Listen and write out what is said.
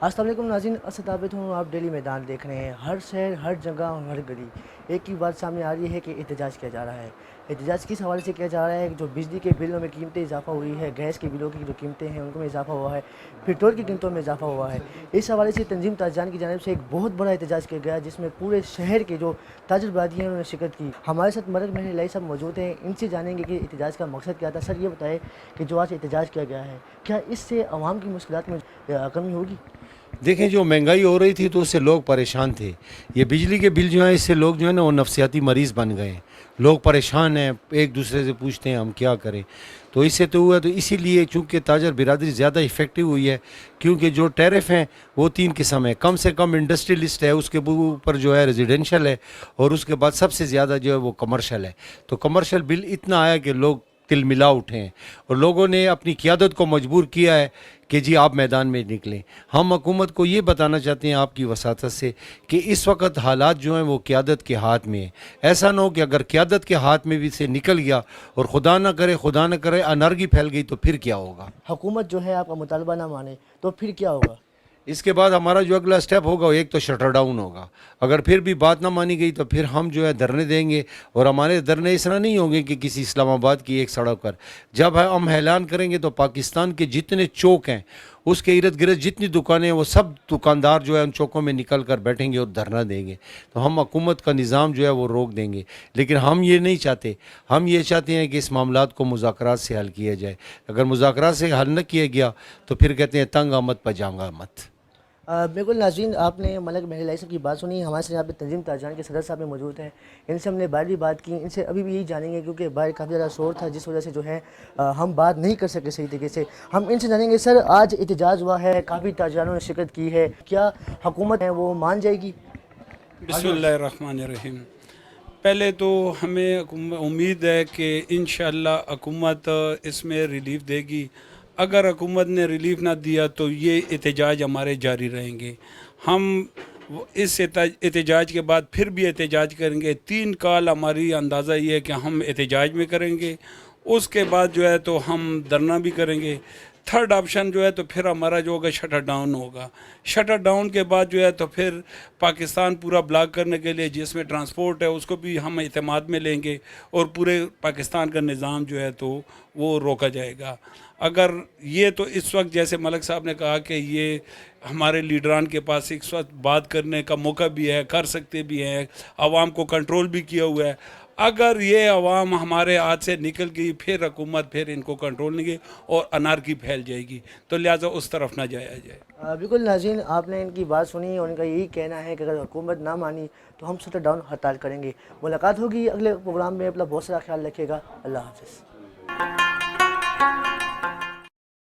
السلام علیکم ناظرین، اسد عابد ہوں. آپ ڈیلی میدان دیکھ رہے ہیں. ہر شہر، ہر جگہ اور ہر گلی ایک ہی بات سامنے آ رہی ہے کہ احتجاج کیا جا رہا ہے. احتجاج کس حوالے سے کیا جا رہا ہے؟ جو بجلی کے بلوں میں قیمتیں اضافہ ہوئی ہے، گیس کے بلوں کی جو قیمتیں ہیں ان میں اضافہ ہوا ہے، پیٹرول کی قیمتوں میں اضافہ ہوا ہے. اس حوالے سے تنظیم تاجران کی جانب سے ایک بہت بڑا احتجاج کیا گیا جس میں پورے شہر کے جو تاجر برادری ہیں انہوں نے شرکت کی. ہمارے ساتھ ملک مہر الہی صاحب موجود ہیں. ان سے جانیں گے کہ احتجاج کا مقصد کیا تھا. سر یہ بتائیں کہ جو آج احتجاج کیا گیا ہے، کیا اس سے عوام کی مشکلات میں کمی ہوگی؟ دیکھیں، جو مہنگائی ہو رہی تھی تو اس سے لوگ پریشان تھے. یہ بجلی کے بل جو ہیں اس سے لوگ جو ہے نا وہ نفسیاتی مریض بن گئے ہیں. لوگ پریشان ہیں، ایک دوسرے سے پوچھتے ہیں ہم کیا کریں. تو اس سے تو ہوا، تو اسی لیے چونکہ تاجر برادری زیادہ افیکٹو ہوئی ہے، کیونکہ جو ٹیرف ہیں وہ 3 قسم ہیں. کم سے کم انڈسٹریلسٹ ہے، اس کے اوپر جو ہے ریزیڈینشل ہے، اور اس کے بعد سب سے زیادہ جو ہے وہ کمرشل ہے. تو کمرشل بل اتنا آیا کہ لوگ تل ملا اٹھے ہیں، اور لوگوں نے اپنی قیادت کو مجبور کیا ہے کہ جی آپ میدان میں نکلیں. ہم حکومت کو یہ بتانا چاہتے ہیں آپ کی وساطت سے کہ اس وقت حالات جو ہیں وہ قیادت کے ہاتھ میں ہیں. ایسا نہ ہو کہ اگر قیادت کے ہاتھ میں بھی سے نکل گیا اور خدا نہ کرے انارکی پھیل گئی تو پھر کیا ہوگا؟ حکومت جو ہے آپ کا مطالبہ نہ مانے تو پھر کیا ہوگا؟ اس کے بعد ہمارا جو اگلا سٹیپ ہوگا ایک تو شٹر ڈاؤن ہوگا. اگر پھر بھی بات نہ مانی گئی تو پھر ہم جو ہے دھرنے دیں گے. اور ہمارے دھرنے اس طرح نہیں ہوں گے کہ کسی اسلام آباد کی ایک سڑک پر. جب ہم اعلان کریں گے تو پاکستان کے جتنے چوک ہیں اس کے ارد گرد جتنی دکانیں ہیں وہ سب دکاندار جو ہے ان چوکوں میں نکل کر بیٹھیں گے اور دھرنا دیں گے. تو ہم حکومت کا نظام جو ہے وہ روک دیں گے. لیکن ہم یہ نہیں چاہتے. ہم یہ چاہتے ہیں کہ اس معاملات کو مذاکرات سے حل کیا جائے. اگر مذاکرات سے حل نہ کیا گیا تو پھر کہتے ہیں تنگ آمد پجانگا مت. بالکل ناظرین، آپ نے ملک مہر الہی صاحب کی بات سنی. ہمارے ساتھ یہاں پہ تنظیم تاجران کے صدر صاحب میں موجود ہیں. ان سے ہم نے باہر بھی بات کی. ان سے ابھی بھی یہی جانیں گے کیونکہ باہر کافی زیادہ شور تھا جس وجہ سے جو ہے ہم بات نہیں کر سکے صحیح طریقے سے. ہم ان سے جانیں گے. سر، آج احتجاج ہوا ہے، کافی تاجرانوں نے شرکت کی ہے، کیا حکومت ہے وہ مان جائے گی؟ بسم اللہ الرحمن الرحیم. پہلے تو ہمیں امید ہے کہ انشاءاللہ حکومت اس میں ریلیف دے گی. اگر حکومت نے ریلیف نہ دیا تو یہ احتجاج ہمارے جاری رہیں گے. ہم اس احتجاج کے بعد پھر بھی احتجاج کریں گے. 3 کال ہماری اندازہ یہ ہے کہ ہم احتجاج میں کریں گے. اس کے بعد جو ہے تو ہم دھرنا بھی کریں گے. 3rd آپشن جو ہے تو پھر ہمارا جو ہوگا شٹر ڈاؤن ہوگا. شٹر ڈاؤن کے بعد جو ہے تو پھر پاکستان پورا بلاک کرنے کے لیے جس میں ٹرانسپورٹ ہے اس کو بھی ہم اعتماد میں لیں گے، اور پورے پاکستان کا نظام جو ہے تو وہ روکا جائے گا. اگر یہ تو اس وقت جیسے ملک صاحب نے کہا کہ یہ ہمارے لیڈران کے پاس اس وقت بات کرنے کا موقع بھی ہے، کر سکتے بھی ہیں، عوام کو کنٹرول بھی کیا ہوا ہے. اگر یہ عوام ہمارے ہاتھ سے نکل گئی پھر حکومت پھر ان کو کنٹرول نہیں گی اور انارکی پھیل جائے گی. تو لہٰذا اس طرف نہ جایا جائے. بالکل ناظرین، آپ نے ان کی بات سنی اور ان کا یہی کہنا ہے کہ اگر حکومت نہ مانی تو ہم شٹر ڈاؤن ہڑتال کریں گے. ملاقات ہوگی اگلے پروگرام میں. اپنا بہت سارا خیال رکھیے گا. اللہ حافظ.